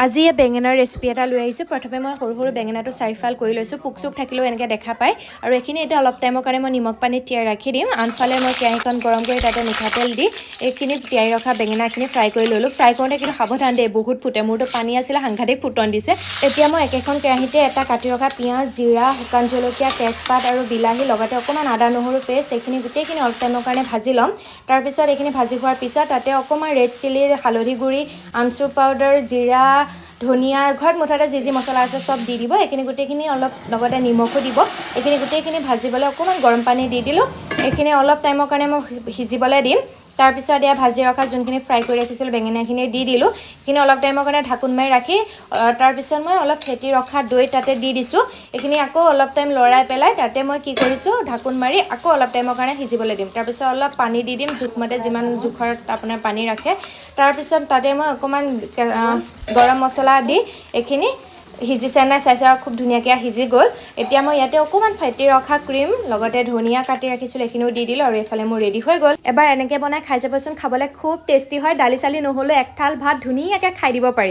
আজি এই বেঙেনাৰ ৰেচিপি এটা লৈ আহিছোঁ। প্ৰথমে মই সৰু সৰু বেঙেনাটো চাৰিফাল কৰি লৈছোঁ। পোক চোক থাকিলেও এনেকৈ দেখা পায়। আৰু এইখিনি এতিয়া অলপ টাইমৰ কাৰণে মই নিমখ পানীত তিয়াই ৰাখি দিম। আনফালে মই কেৰাহীখন গৰম কৰি তাতে মিঠাতেল দি এইখিনি তিয়াই ৰখা বেঙেনাখিনি ফ্ৰাই কৰি ল'লোঁ। ফ্ৰাই কৰোঁতে কিন্তু সাৱধান দেই, বহুত ফুটে। মোৰতো পানী আছিলে, সাংঘাতিক ফুটন দিছে। এতিয়া মই একেখন কেৰাহীতে এটা কাটি ৰখা পিঁয়াজ, জিৰা, শুকান জলকীয়া, তেজপাত আৰু বিলাহী লগতে অকণমান আদা নহৰু পেষ্ট এইখিনি গোটেইখিনি অলপ টাইমৰ কাৰণে ভাজি ল'ম। তাৰপিছত এইখিনি ভাজি হোৱাৰ পিছত তাতে অকণমান ৰেড চিলি, হালধি গুড়ি, আমচুৰ পাউডাৰ, জিৰা, ধনিয়া, ঘৰত মুঠতে যি মছলা আছে চব দি দিব। এইখিনি গোটেইখিনি অলপ লগতে নিমখো দিব। এইখিনি গোটেইখিনি ভাজিবলৈ অকণমান গৰম পানী দি দিলোঁ। এইখিনি অলপ টাইমৰ কাৰণে মই সিজিবলৈ দিম। তাৰপিছত এয়া ভাজি ৰখা যোনখিনি ফ্ৰাই কৰি ৰাখিছিলোঁ বেঙেনাখিনি দি দিলোঁ। এইখিনি অলপ টাইমৰ কাৰণে ঢাকোন মাৰি ৰাখি তাৰপিছত মই অলপ ফেটি ৰখা দৈ তাতে দি দিছোঁ। এইখিনি আকৌ অলপ টাইম লৰাই পেলাই তাতে মই কি কৰিছোঁ, ঢাকোন মাৰি আকৌ অলপ টাইমৰ কাৰণে সিজিবলৈ দিম। তাৰপিছত অলপ পানী দি দিম, জোখমতে যিমান জোখত আপোনাৰ পানী ৰাখে। তাৰপিছত তাতে মই অকণমান গৰম মছলা দি এইখিনি সিজিছে নাই চাইছোঁ আৰু খুব ধুনীয়াকৈ সিজি গ'ল। এতিয়া মই ইয়াতে অকণমান ফেটি ৰখা ক্ৰীম লগতে ধনিয়া কাটি ৰাখিছিলোঁ এইখিনিও দি দিলোঁ আৰু এইফালে মোৰ ৰেডি হৈ গ'ল। এবাৰ এনেকৈ বনাই খাই চাবচোন, খাবলৈ খুব টেষ্টি হয়। দালি চালি নহ'লেও এক থাল ভাত ধুনীয়াকৈ খাই দিব পাৰি।